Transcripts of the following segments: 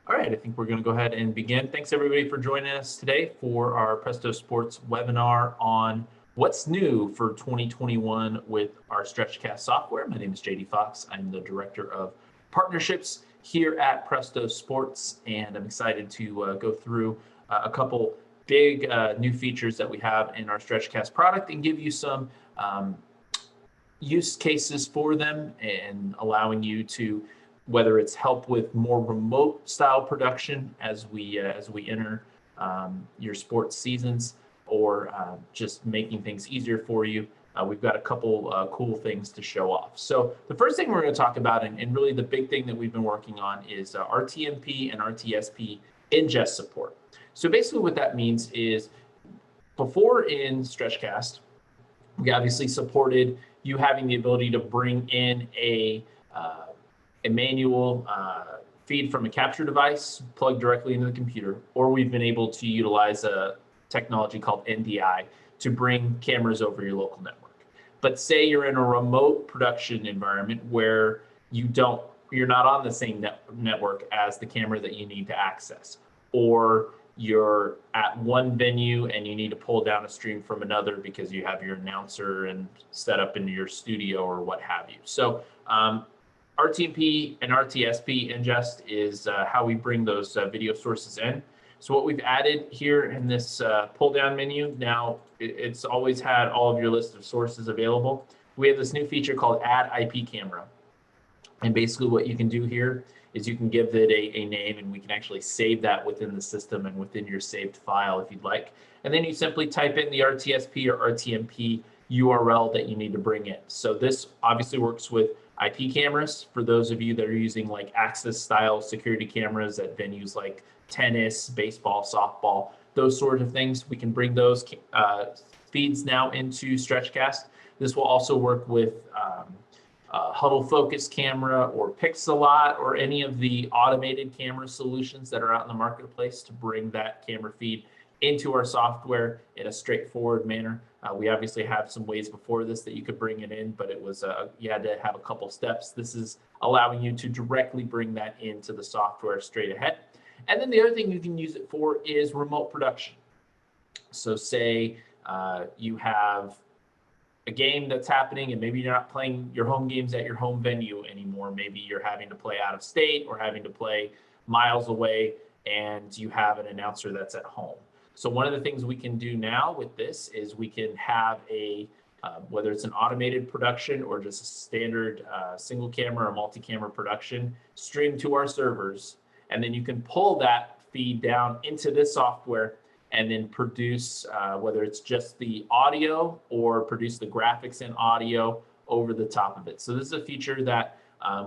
All right, I think we're going to go ahead and begin. Thanks everybody for joining us today for our Presto Sports webinar on what's new for 2021 with our StretchCast software. My name is JD Fox. I'm the Director of Partnerships here at Presto Sports, and I'm excited to go through a couple big new features that we have in our StretchCast product and give you some use cases for them and allowing you to, whether it's help with more remote style production as we enter your sports seasons, or just making things easier for you. We've got a couple cool things to show off. So the first thing we're going to talk about, and really the big thing that we've been working on, is RTMP and RTSP ingest support. So basically what that means is, before in StretchCast, we obviously supported you having the ability to bring in a manual feed from a capture device plugged directly into the computer, or we've been able to utilize a technology called Ndi to bring cameras over your local network. But say you're in a remote production environment where you're not on the same network as the camera that you need to access, or you're at one venue and you need to pull down a stream from another because you have your announcer and set up into your studio or what have you. So RTMP and RTSP ingest is how we bring those video sources in. So what we've added here in this pull down menu, now it's always had all of your list of sources available. We have this new feature called Add IP Camera. And basically what you can do here is you can give it a name, and we can actually save that within the system and within your saved file if you'd like. And then you simply type in the RTSP or RTMP URL that you need to bring in. So this obviously works with IP cameras for those of you that are using like access style security cameras at venues like tennis, baseball, softball, those sort of things. We can bring those feeds now into StretchCast. This will also work with Hudl Focus camera or Pixellot or any of the automated camera solutions that are out in the marketplace to bring that camera feed into our software in a straightforward manner. We obviously have some ways before this that you could bring it in, but it was you had to have a couple steps. This is allowing you to directly bring that into the software straight ahead. And then the other thing you can use it for is remote production. So say you have a game that's happening and maybe you're not playing your home games at your home venue anymore. Maybe you're having to play out of state or having to play miles away, and you have an announcer that's at home. So one of the things we can do now with this is we can have whether it's an automated production or just a standard single camera or multi-camera production, stream to our servers, and then you can pull that feed down into this software and then produce, whether it's just the audio or produce the graphics and audio over the top of it. So this is a feature that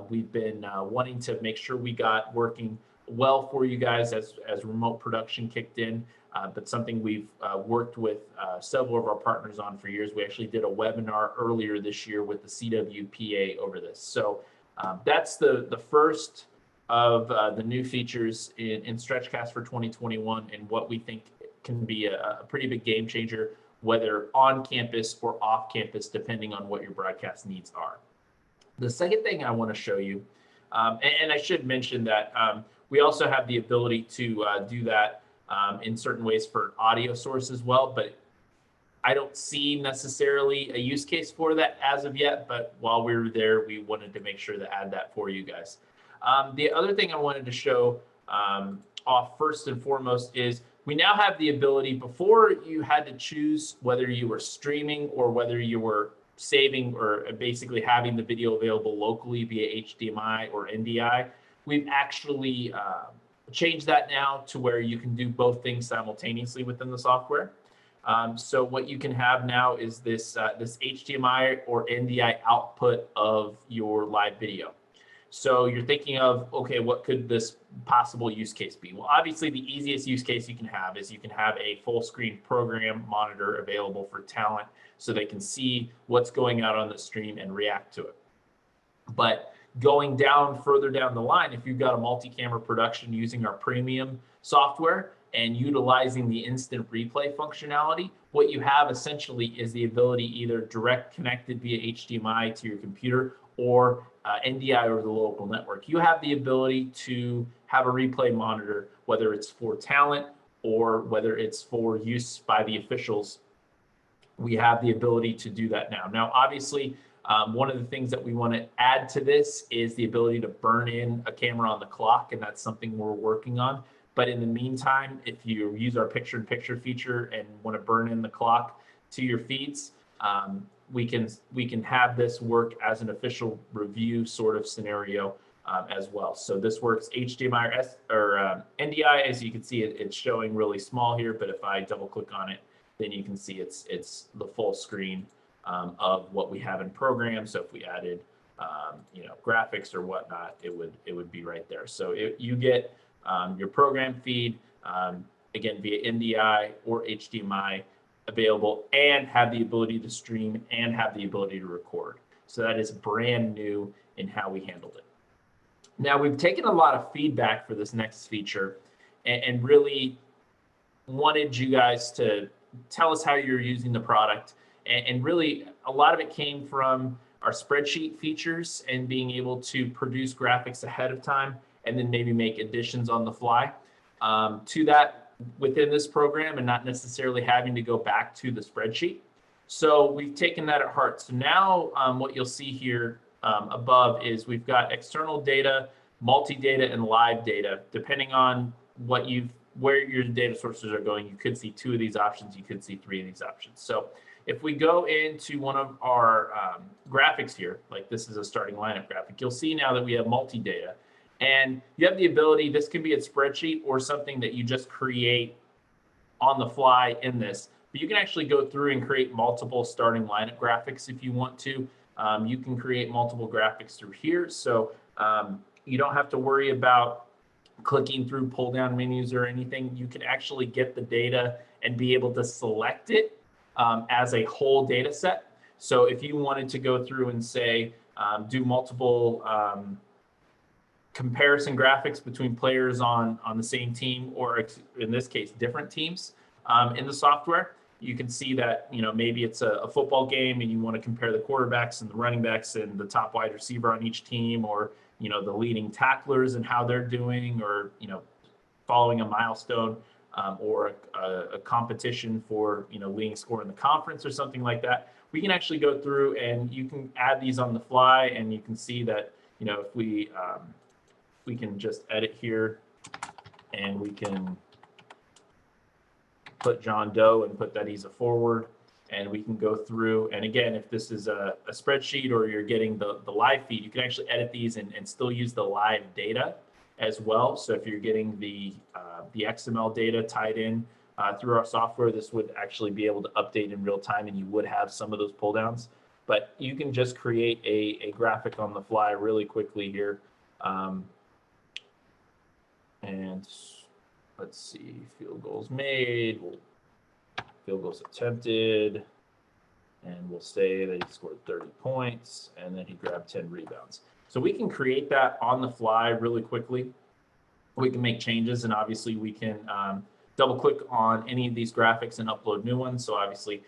we've been wanting to make sure we got working well for you guys as remote production kicked in, but something we've worked with several of our partners on for years. We actually did a webinar earlier this year with the CWPA over this. So that's the first of the new features in StretchCast for 2021, and what we think can be a pretty big game changer, whether on campus or off campus, depending on what your broadcast needs are. The second thing I want to show you, and I should mention that we also have the ability to do that in certain ways for audio source as well, but I don't see necessarily a use case for that as of yet, but while we were there, we wanted to make sure to add that for you guys. The other thing I wanted to show off first and foremost is we now have the ability, before you had to choose whether you were streaming or whether you were saving or basically having the video available locally via HDMI or NDI, we've actually changed that now to where you can do both things simultaneously within the software. So what you can have now is this HDMI or NDI output of your live video. So you're thinking of, okay, what could this possible use case be? Well, obviously the easiest use case you can have is you can have a full screen program monitor available for talent so they can see what's going out on the stream and react to it. But going down further down the line, if you've got a multi-camera production using our premium software and utilizing the instant replay functionality, what you have essentially is the ability either direct connected via HDMI to your computer or NDI over the local network. You have the ability to have a replay monitor, whether it's for talent or whether it's for use by the officials, we have the ability to do that now. Now, obviously, one of the things that we want to add to this is the ability to burn in a camera on the clock, and that's something we're working on. But in the meantime, if you use our picture-in-picture feature and want to burn in the clock to your feeds, we can have this work as an official review sort of scenario as well. So this works HDMI or NDI. As you can see, it's showing really small here, but if I double click on it, then you can see it's the full screen of what we have in program. So if we added graphics or whatnot, it would be right there. So you get your program feed again via NDI or HDMI available, and have the ability to stream and have the ability to record. So that is brand new in how we handled it. Now, we've taken a lot of feedback for this next feature and really wanted you guys to tell us how you're using the product. And really, a lot of it came from our spreadsheet features and being able to produce graphics ahead of time and then maybe make additions on the fly to that within this program, and not necessarily having to go back to the spreadsheet. So we've taken that at heart. So now what you'll see here above is we've got external data, multi-data, and live data. Depending on where your data sources are going, you could see 2 of these options, you could see 3 of these options. So if we go into one of our graphics here, like this is a starting lineup graphic, you'll see now that we have multi-data. And you have the ability, this can be a spreadsheet or something that you just create on the fly in this. But you can actually go through and create multiple starting lineup graphics if you want to. You can create multiple graphics through here. So you don't have to worry about clicking through pull down menus or anything. You can actually get the data and be able to select it as a whole data set. So if you wanted to go through and say, do multiple comparison graphics between players on the same team, or in this case, different teams in the software, you can see that, maybe it's a football game and you want to compare the quarterbacks and the running backs and the top wide receiver on each team, or, the leading tacklers and how they're doing, or, following a milestone or a competition for, leading score in the conference or something like that. We can actually go through and you can add these on the fly, and you can see that, if we can just edit here and we can put John Doe and put that he's a forward, and we can go through. And again, if this is a spreadsheet or you're getting the live feed, you can actually edit these and still use the live data as well. So if you're getting the XML data tied in through our software, this would actually be able to update in real time, and you would have some of those pull downs. But you can just create a graphic on the fly really quickly here. And let's see, field goals made, field goals attempted, and we'll say that he scored 30 points and then he grabbed 10 rebounds. So we can create that on the fly really quickly. We can make changes, and obviously we can double click on any of these graphics and upload new ones. So obviously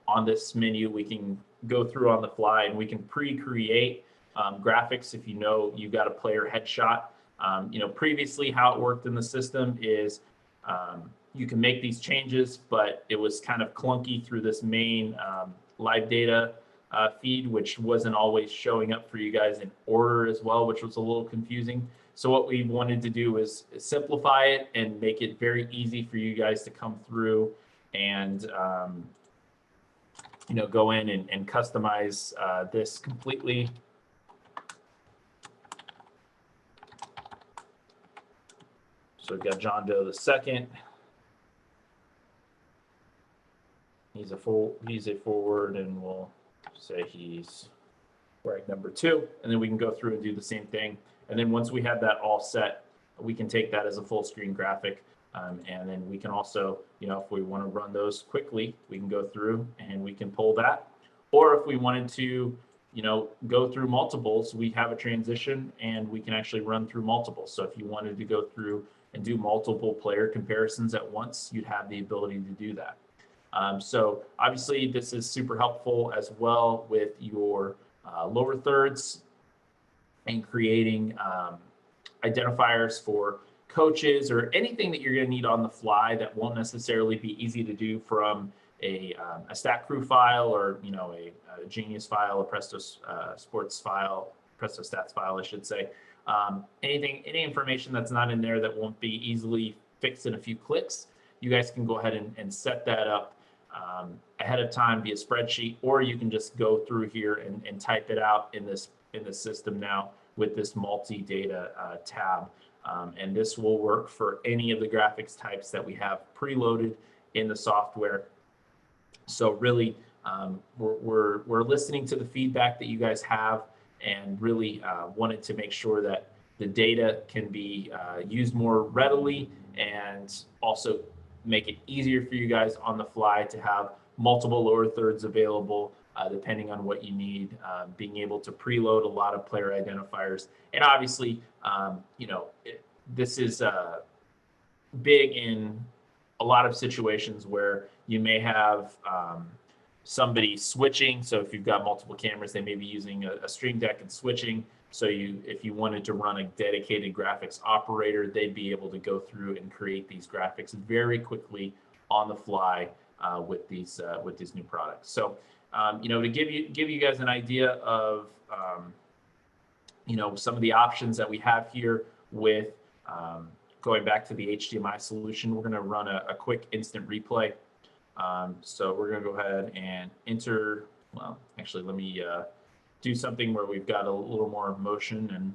on this menu, we can go through on the fly and we can pre-create graphics if you've got a player headshot. Previously how it worked in the system is you can make these changes, but it was kind of clunky through this main live data feed, which wasn't always showing up for you guys in order as well, which was a little confusing. So what we wanted to do is simplify it and make it very easy for you guys to come through and go in and customize this completely. So we've got John Doe the second. He's a forward, and we'll say he's rank number 2. And then we can go through and do the same thing. And then once we have that all set, we can take that as a full screen graphic. And then we can also, if we want to run those quickly, we can go through and we can pull that. Or if we wanted to, go through multiples, we have a transition and we can actually run through multiples. So if you wanted to go through and do multiple player comparisons at once, you'd have the ability to do that. So obviously this is super helpful as well with your lower thirds and creating identifiers for coaches or anything that you're going to need on the fly that won't necessarily be easy to do from a stat crew file or a Genius file, a Presto Sports file, Presto Stats file, I should say. Any information that's not in there that won't be easily fixed in a few clicks, you guys can go ahead and set that up ahead of time via spreadsheet, or you can just go through here and type it out in this system now with this multi-data tab. And this will work for any of the graphics types that we have preloaded in the software. So really, we're listening to the feedback that you guys have, and really wanted to make sure that the data can be used more readily, and also make it easier for you guys on the fly to have multiple lower thirds available depending on what you need, being able to preload a lot of player identifiers. And obviously, this is big in a lot of situations where you may have somebody switching. So if you've got multiple cameras, they may be using a Stream Deck and switching. So if you wanted to run a dedicated graphics operator, they'd be able to go through and create these graphics very quickly on the fly with these new products. So to give you guys an idea of some of the options that we have here with going back to the HDMI solution, we're going to run a quick instant replay. So we're going to go ahead and enter. Well, actually, let me do something where we've got a little more motion, and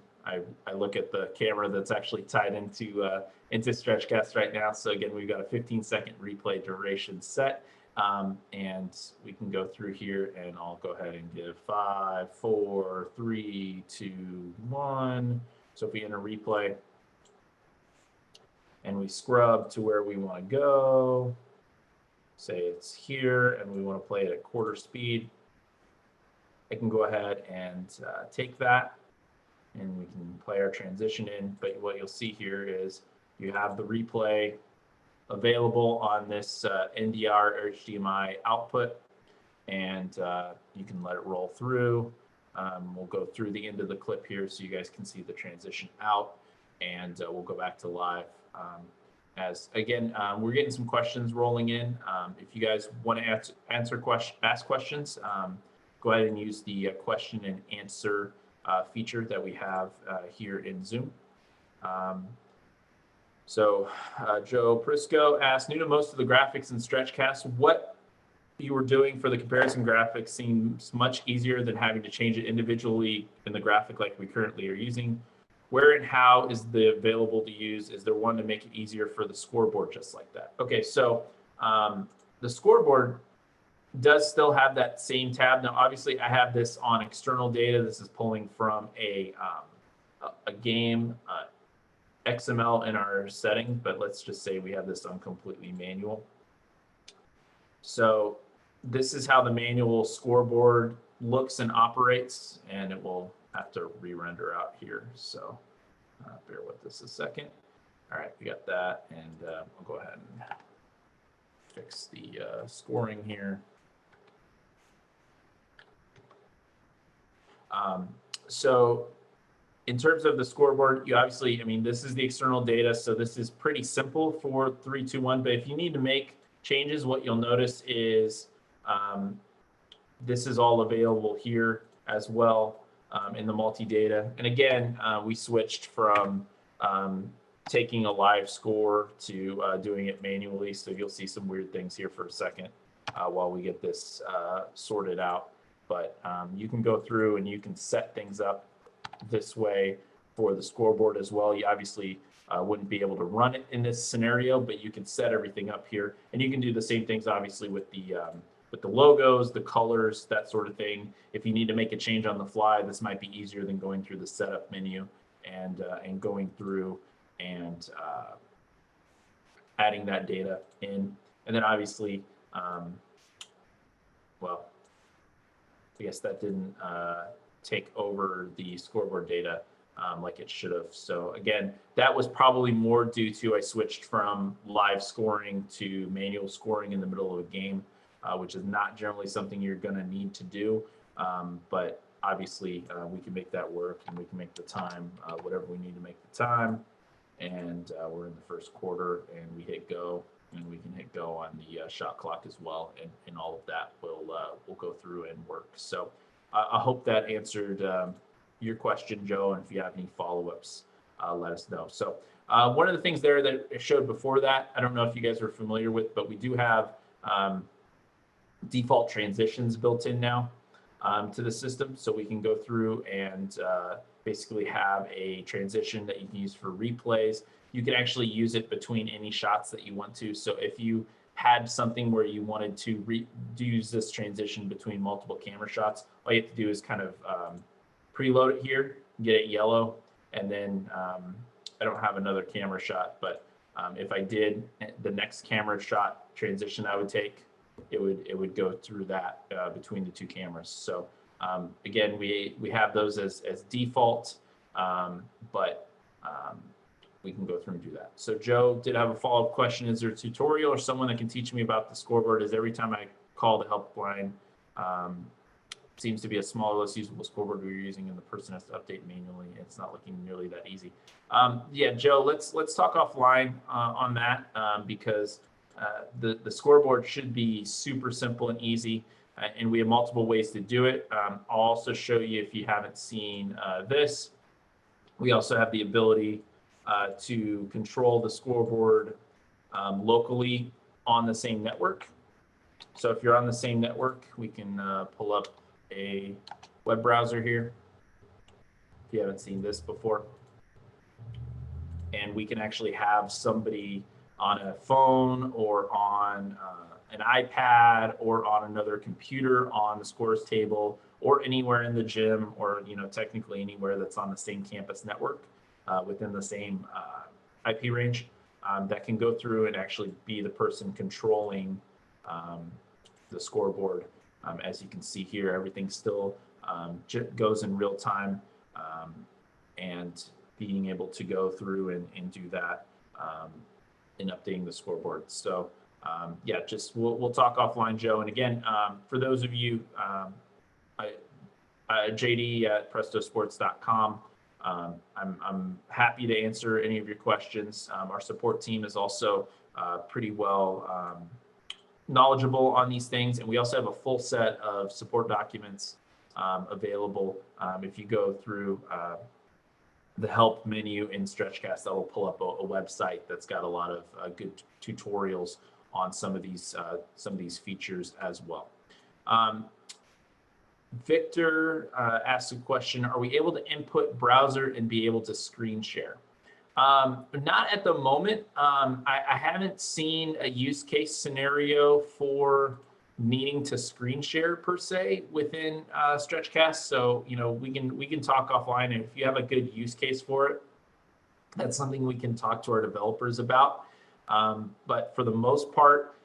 I look at the camera that's actually tied into StretchCast right now. So again, we've got a 15-second replay duration set, and we can go through here, and I'll go ahead and give 5, 4, 3, 2, 1. So if we enter replay and we scrub to where we want to go, say it's here, and we want to play it at quarter speed, I can go ahead and take that, and we can play our transition in. But what you'll see here is you have the replay available on this NDR HDMI output, and you can let it roll through. We'll go through the end of the clip here so you guys can see the transition out, and we'll go back to live. As again, we're getting some questions rolling in. If you guys want to ask questions, go ahead and use the question and answer feature that we have here in Zoom. So Joe Prisco asked, new to most of the graphics in StretchCast, what you were doing for the comparison graphics seems much easier than having to change it individually in the graphic like we currently are using. Where and how is the available to use? Is there one to make it easier for the scoreboard just like that? Okay, so the scoreboard does still have that same tab. Now, obviously, I have this on external data. This is pulling from a game XML in our settings, but let's just say we have this on completely manual. So this is how the manual scoreboard looks and operates, and it will have to re-render out here. So bear with us a second. All right, we got that, and we'll go ahead and fix the scoring here. So in terms of the scoreboard, you obviously, this is the external data, so this is pretty simple for 3-2-1, but if you need to make changes, what you'll notice is this is all available here as well in the multi-data. And again, we switched from taking a live score to doing it manually, so you'll see some weird things here for a second while we get this sorted out. But you can go through and you can set things up this way for the scoreboard as well. You obviously wouldn't be able to run it in this scenario, but you can set everything up here, and you can do the same things obviously with the logos, the colors, that sort of thing. If you need to make a change on the fly, this might be easier than going through the setup menu and going through and adding that data in. And then obviously, well, I guess that didn't take over the scoreboard data like it should have. So again, that was probably more due to I switched from live scoring to manual scoring in the middle of a game, which is not generally something you're going to need to do. But obviously, we can make that work, and we can make the time whatever we need to make the time. and we're in the first quarter, and we hit go, and we can hit go on the shot clock as well, and all of that will go through and work. So I hope that answered your question, Joe, and if you have any follow-ups, let us know. So one of the things there that it showed before that, I don't know if you guys are familiar with, but we do have default transitions built in now to the system. So we can go through and basically have a transition that you can use for replays. You can actually use it between any shots that you want to. So if you had something where you wanted to use this transition between multiple camera shots, all you have to do is kind of preload it here, get it yellow, and then I don't have another camera shot, but if I did the next camera shot transition I would take, it would go through that between the two cameras. So again, we have those as default, but we can go through and do that. So Joe did have a follow-up question. Is there a tutorial or someone that can teach me about the scoreboard? Is every time I call the helpline, seems to be a smaller, less usable scoreboard we're using, and the person has to update manually. It's not looking nearly that easy. Yeah, Joe, let's talk offline on that because the scoreboard should be super simple and easy, and we have multiple ways to do it. I'll also show you, if you haven't seen this, we also have the ability to control the scoreboard locally on the same network. So if you're on the same network, we can pull up a web browser here, if you haven't seen this before. And we can actually have somebody on a phone or on an iPad or on another computer on the scores table or anywhere in the gym, or technically anywhere that's on the same campus network within the same IP range, that can go through and actually be the person controlling the scoreboard. As you can see here, everything still goes in real time, and being able to go through and do that in updating the scoreboard. So yeah, just we'll talk offline, Joe. And again, for those of you, JD at prestosports.com, I'm happy to answer any of your questions. Our support team is also pretty well knowledgeable on these things, and we also have a full set of support documents available. If you go through the help menu in StretchCast, that will pull up a website that's got a lot of good tutorials on some of these features as well. Victor asked a question: are we able to input browser and be able to screen share? Not at the moment. I haven't seen a use case scenario for needing to screen share per se within StretchCast. So we can talk offline, and if you have a good use case for it, that's something we can talk to our developers about. But for the most part,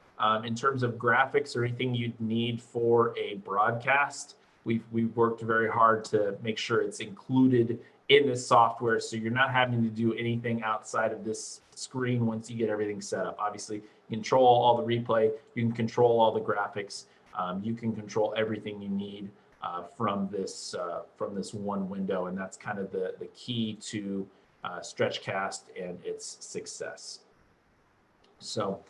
in terms of graphics or anything you'd need for a broadcast, we've worked very hard to make sure it's included in this software, so you're not having to do anything outside of this screen once you get everything set up. Obviously, you control all the replay, you can control all the graphics, you can control everything you need from this one window, and that's kind of the key to StretchCast and its success. So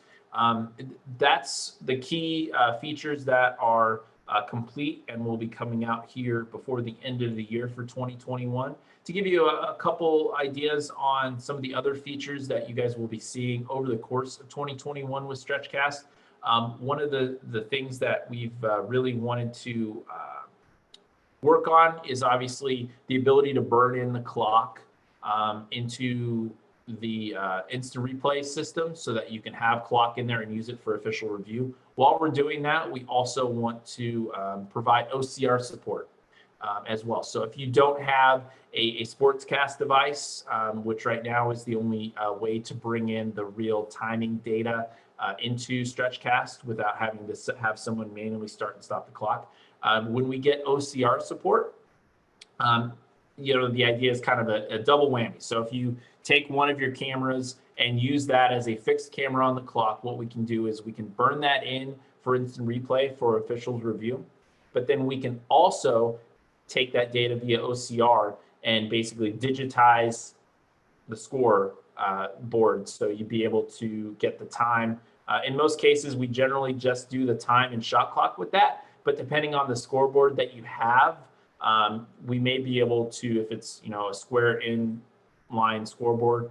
that's the key features that are complete and will be coming out here before the end of the year for 2021. To give you a couple ideas on some of the other features that you guys will be seeing over the course of 2021 with StretchCast, one of the things that we've really wanted to work on is obviously the ability to burn in the clock into the instant replay system so that you can have clock in there and use it for official review. While we're doing that, we also want to provide OCR support as well. So if you don't have a SportsCast device, which right now is the only way to bring in the real timing data into StretchCast without having to have someone manually start and stop the clock, when we get OCR support, the idea is kind of a double whammy. So if you take one of your cameras and use that as a fixed camera on the clock, what we can do is we can burn that in for instant replay for officials review, but then we can also take that data via OCR and basically digitize the score board, so you'd be able to get the time. In most cases, we generally just do the time and shot clock with that, but depending on the scoreboard that you have, we may be able to, if it's a square inline scoreboard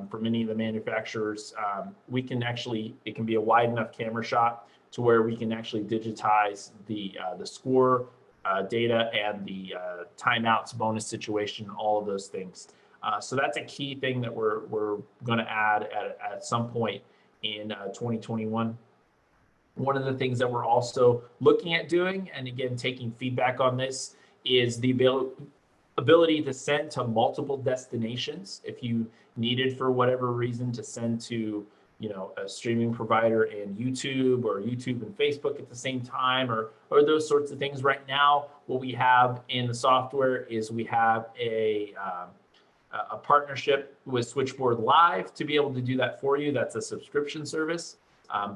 for many of the manufacturers, we can actually, it can be a wide enough camera shot to where we can actually digitize the score data and the timeouts, bonus situation, all of those things. So that's a key thing that we're going to add at some point in 2021. One of the things that we're also looking at doing, and again, taking feedback on this, is the ability to send to multiple destinations. If you needed, for whatever reason, to send to a streaming provider and YouTube, or YouTube and Facebook at the same time, or those sorts of things. Right now, what we have in the software is we have a partnership with Switchboard Live to be able to do that for you. That's a subscription service,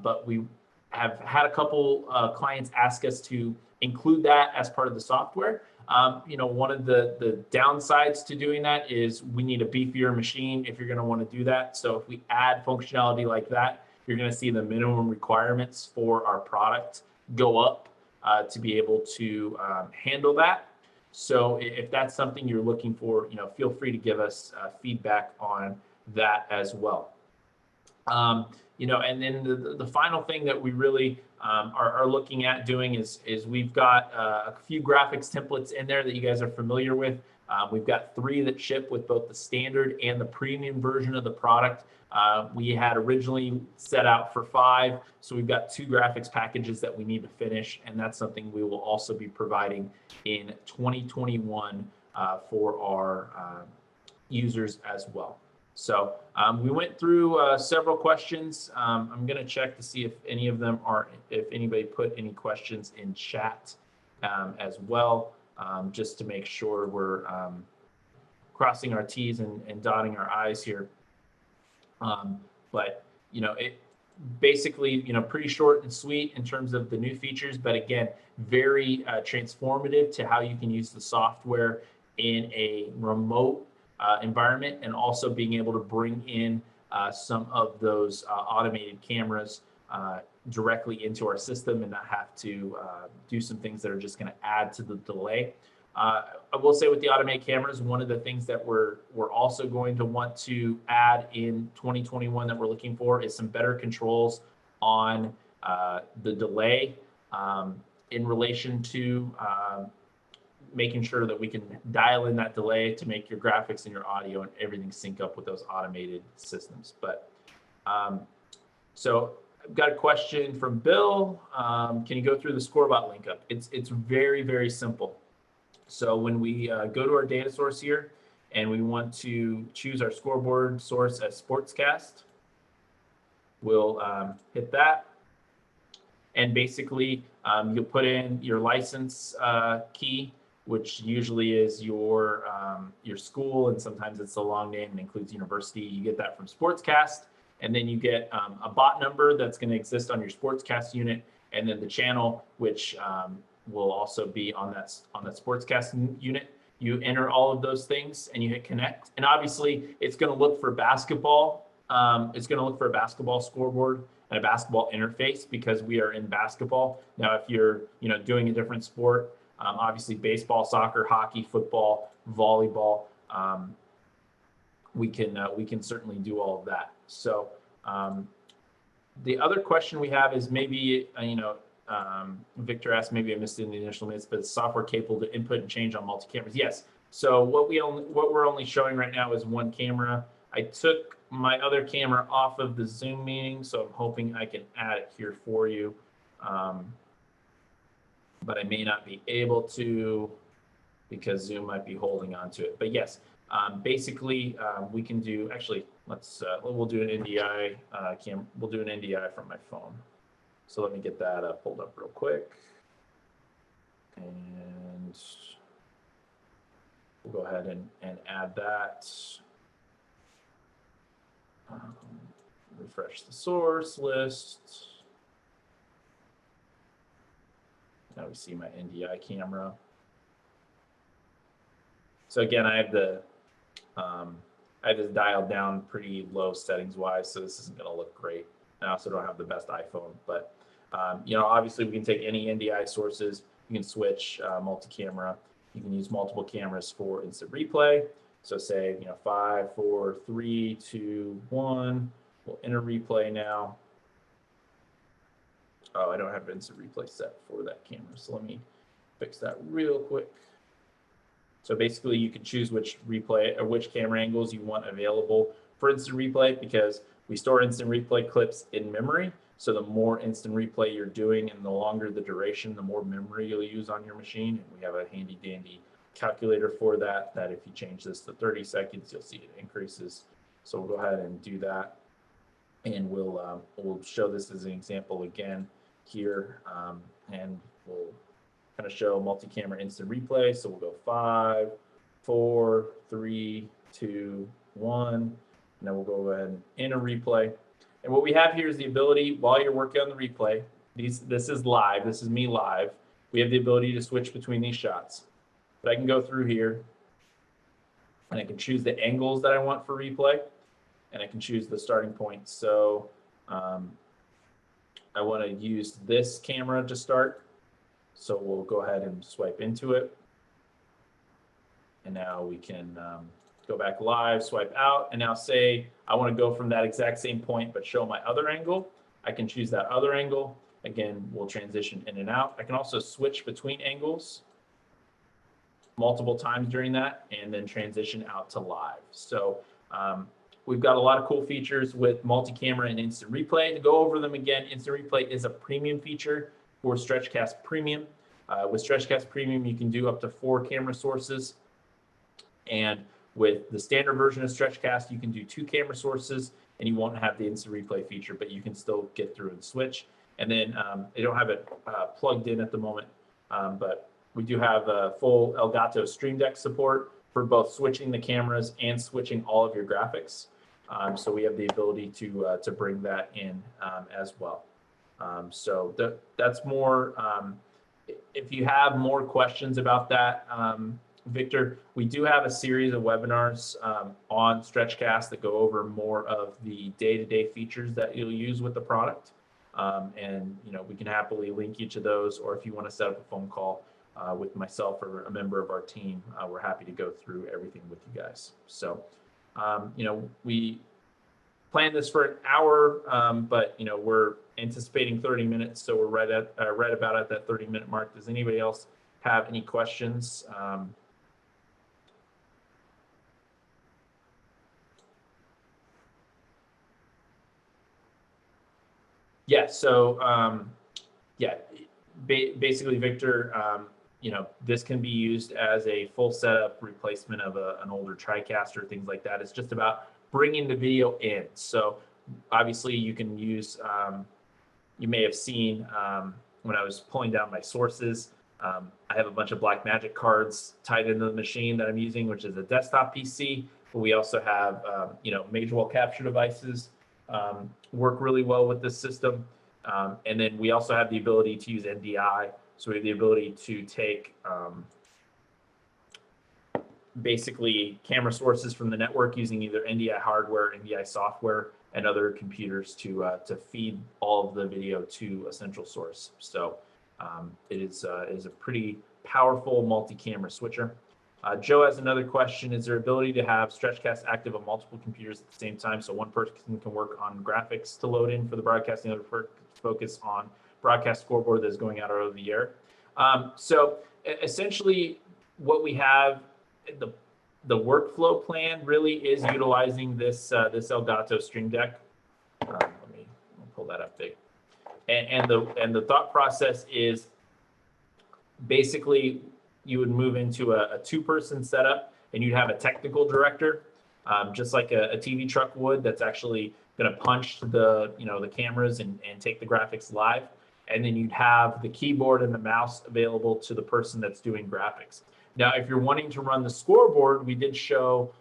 but we have had a couple clients ask us to include that as part of the software. One of the downsides to doing that is we need a beefier machine if you're going to want to do that. So if we add functionality like that, you're going to see the minimum requirements for our product go up to be able to handle that. So if that's something you're looking for, feel free to give us feedback on that as well. And then the final thing that we really are looking at doing is we've got a few graphics templates in there that you guys are familiar with. We've got 3 that ship with both the standard and the premium version of the product. We had originally set out for 5, so we've got 2 graphics packages that we need to finish, and that's something we will also be providing in 2021 for our users as well. So we went through several questions. I'm going to check to see if any of them if anybody put any questions in chat as well, just to make sure we're crossing our T's and dotting our I's here. But it basically, pretty short and sweet in terms of the new features, but again, very transformative to how you can use the software in a remote environment, and also being able to bring in some of those automated cameras directly into our system and not have to do some things that are just going to add to the delay. I will say with the automated cameras, one of the things that we're also going to want to add in 2021 that we're looking for is some better controls on the delay in relation to making sure that we can dial in that delay to make your graphics and your audio and everything sync up with those automated systems. But so I've got a question from Bill. Can you go through the ScoreBot link up? It's very, very simple. So when we go to our data source here and we want to choose our scoreboard source as SportsCast, we'll hit that. And basically you'll put in your license key, which usually is your school, and sometimes it's a long name and includes university. You get that from SportsCast, and then you get a bot number that's going to exist on your SportsCast unit, and then the channel, which will also be on that SportsCast unit. You enter all of those things and you hit connect, and obviously it's going to look for basketball. It's going to look for a basketball scoreboard and a basketball interface because we are in basketball. Now, if you're doing a different sport, obviously baseball, soccer, hockey, football, volleyball, we can certainly do all of that. So the other question we have is maybe Victor asked, maybe I missed it in the initial minutes, but is software capable to input and change on multi-cameras? Yes. So what we're only showing right now is one camera. I took my other camera off of the Zoom meeting, so I'm hoping I can add it here for you. But I may not be able to because Zoom might be holding on to it. But yes, basically we can do, actually, we'll do an NDI we'll do an NDI from my phone. So let me get that pulled up real quick. And we'll go ahead and add that. Refresh the source list. Now we see my NDI camera. So again, I have I have this dialed down pretty low settings wise, so this isn't going to look great. I also don't have the best iPhone, but you know, obviously we can take any NDI sources. You can switch multi-camera. You can use multiple cameras for instant replay. So say, you know, 5, 4, 3, 2, 1. We'll enter replay now. Oh, I don't have instant replay set for that camera, so let me fix that real quick. So basically, you can choose which replay or which camera angles you want available for instant replay, because we store instant replay clips in memory. So the more instant replay you're doing and the longer the duration, the more memory you'll use on your machine. And we have a handy dandy calculator for that, that if you change this to 30 seconds, you'll see it increases. So we'll go ahead and do that. And we'll show this as an example again here. And we'll kind of show multi-camera instant replay. So we'll go 5, 4, 3, 2, 1. And then we'll go ahead and enter replay. And what we have here is the ability, while you're working on the replay, this is live, this is me live, we have the ability to switch between these shots. But I can go through here, and I can choose the angles that I want for replay, and I can choose the starting point. So I want to use this camera to start. So we'll go ahead and swipe into it. And now we can go back live, swipe out, and now say I want to go from that exact same point but show my other angle. I can choose that other angle. Again, we'll transition in and out. I can also switch between angles multiple times during that and then transition out to live. So we've got a lot of cool features with multi-camera and instant replay. To go over them again, instant replay is a premium feature for StretchCast Premium. With StretchCast Premium, you can do up to 4 camera sources. And with the standard version of StretchCast, you can do 2 camera sources and you won't have the instant replay feature, but you can still get through and switch. And then I don't have it plugged in at the moment, but we do have full Elgato Stream Deck support for both switching the cameras and switching all of your graphics. So we have the ability to bring that in as well. So that's more. If you have more questions about that, Victor, we do have a series of webinars on StretchCast that go over more of the day-to-day features that you'll use with the product. And you know, we can happily link each of those, or if you want to set up a phone call with myself or a member of our team, we're happy to go through everything with you guys. So, you know, we planned this for an hour, but you know, we're anticipating 30 minutes, so we're right about at that 30-minute mark. Does anybody else have any questions? Yeah, so yeah, basically, Victor, you know, this can be used as a full setup replacement of an older TriCaster, things like that. It's just about bringing the video in. So obviously you can use, you may have seen when I was pulling down my sources, I have a bunch of Blackmagic cards tied into the machine that I'm using, which is a desktop PC. But we also have, you know, major wall capture devices work really well with this system. And then we also have the ability to use NDI. So we have the ability to take basically camera sources from the network using either NDI hardware, NDI software, and other computers to feed all of the video to a central source. So it is a pretty powerful multi-camera switcher. Joe has another question. Is there ability to have StretchCast active on multiple computers at the same time, so one person can work on graphics to load in for the broadcast, and the other focus on broadcast scoreboard that's going out over the air? So essentially what we have, the workflow plan really is utilizing this this Elgato Stream Deck. Let me pull that up big. And the thought process is basically you would move into a 2-person setup, and you'd have a technical director, just like a TV truck would, that's actually going to punch the cameras and take the graphics live. And then you'd have the keyboard and the mouse available to the person that's doing graphics. Now, if you're wanting to run the scoreboard, we did show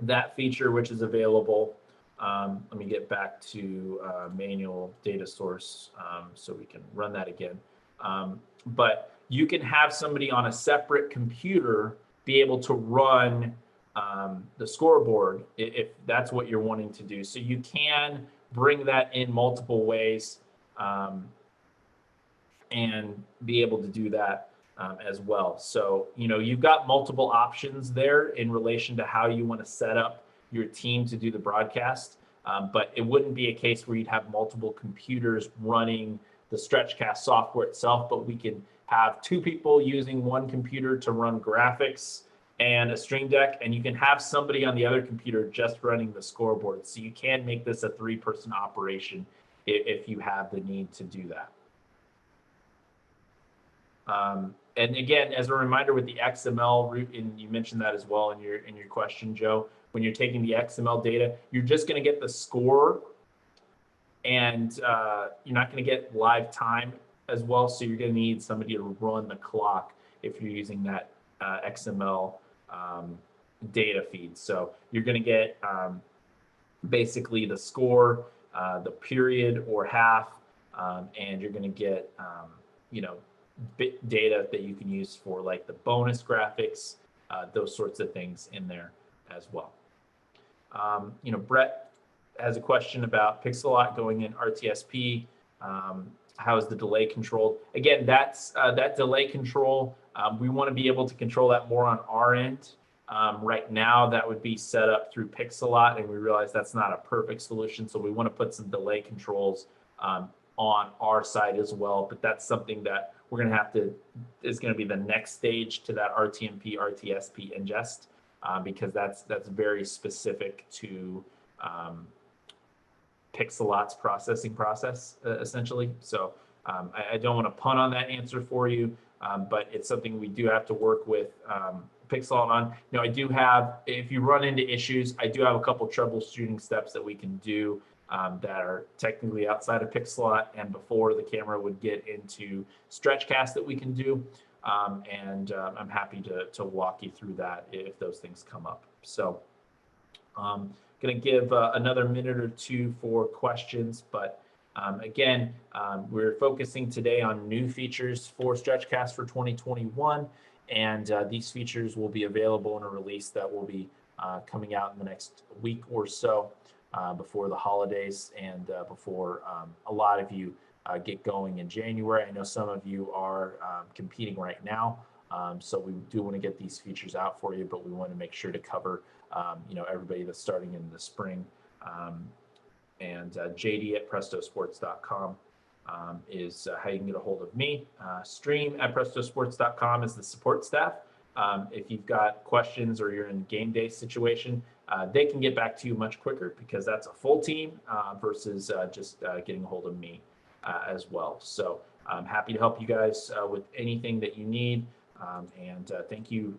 that feature, which is available. Let me get back to manual data source so we can run that again. But you can have somebody on a separate computer be able to run the scoreboard if that's what you're wanting to do. So you can bring that in multiple ways and be able to do that as well. So, you've got multiple options there in relation to how you want to set up your team to do the broadcast. But it wouldn't be a case where you'd have multiple computers running the StretchCast software itself, but we can have two people using one computer to run graphics and a Stream Deck, and you can have somebody on the other computer just running the scoreboard. So you can make this a 3-person operation if you have the need to do that. And again, as a reminder with the XML route, and you mentioned that as well in your question, Joe, when you're taking the XML data, you're just going to get the score, and you're not going to get live time as well. So you're going to need somebody to run the clock if you're using that XML data feed. So you're going to get basically the score, the period or half, and you're going to get bit data that you can use for like the bonus graphics, those sorts of things in there as well. Brett has a question about Pixellot going in RTSP. How is the delay controlled? Again, that's that delay control. We want to be able to control that more on our end. Right now, that would be set up through Pixellot, and we realize that's not a perfect solution. So we want to put some delay controls on our side as well. But that's something that we're going to have to, is going to be the next stage to that RTMP, RTSP ingest, because that's very specific to Pixellot's processing process, essentially. So I don't want to punt on that answer for you, but it's something we do have to work with Pixellot on. I do have, if you run into issues, I do have a couple troubleshooting steps that we can do that are technically outside of Pixellot and before the camera would get into StretchCast that we can do. And I'm happy to walk you through that if those things come up. So going to give another minute or two for questions, but again, we're focusing today on new features for StretchCast for 2021, and these features will be available in a release that will be coming out in the next week or so before the holidays and before a lot of you get going in January. I know some of you are competing right now, so we do want to get these features out for you, but we want to make sure to cover everybody that's starting in the spring. And JD at prestosports.com is how you can get a hold of me. Stream at prestosports.com is the support staff. If you've got questions or you're in a game day situation, they can get back to you much quicker because that's a full team versus just getting a hold of me as well. So I'm happy to help you guys with anything that you need. And thank you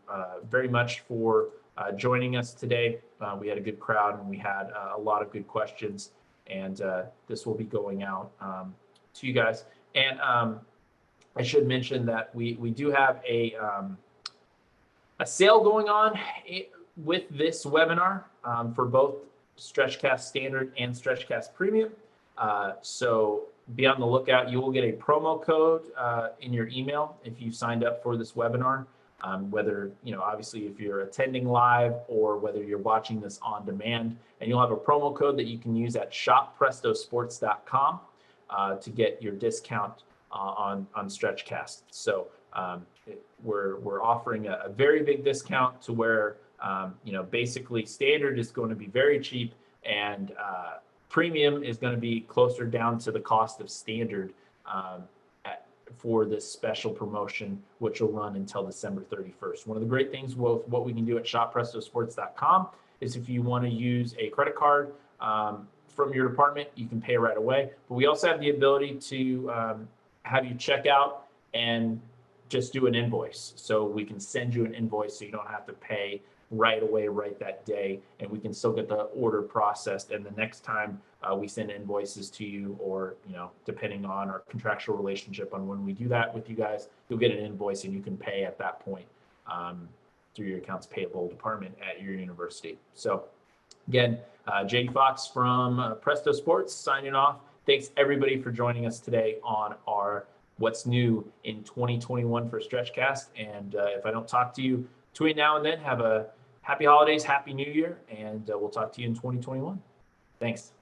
very much for joining us today. We had a good crowd and we had a lot of good questions, and this will be going out to you guys. And I should mention that we do have a sale going on with this webinar for both StretchCast Standard and StretchCast Premium. So be on the lookout. You will get a promo code in your email if you signed up for this webinar. Whether, obviously if you're attending live or whether you're watching this on demand, and you'll have a promo code that you can use at shopprestosports.com to get your discount on StretchCast. So we're offering a very big discount to where, basically standard is going to be very cheap and premium is going to be closer down to the cost of standard for this special promotion, which will run until December 31st. One of the great things with what we can do at shopprestosports.com is if you want to use a credit card from your department, you can pay right away. But we also have the ability to have you check out and just do an invoice. So we can send you an invoice so you don't have to pay right away, right that day, and we can still get the order processed. And the next time we send invoices to you, or depending on our contractual relationship on when we do that with you guys, you'll get an invoice and you can pay at that point through your accounts payable department at your university. So again, JD Fox from Presto Sports signing off. Thanks everybody for joining us today on our What's New in 2021 for StretchCast. And if I don't talk to you between now and then, have happy holidays, happy new year, and we'll talk to you in 2021. Thanks.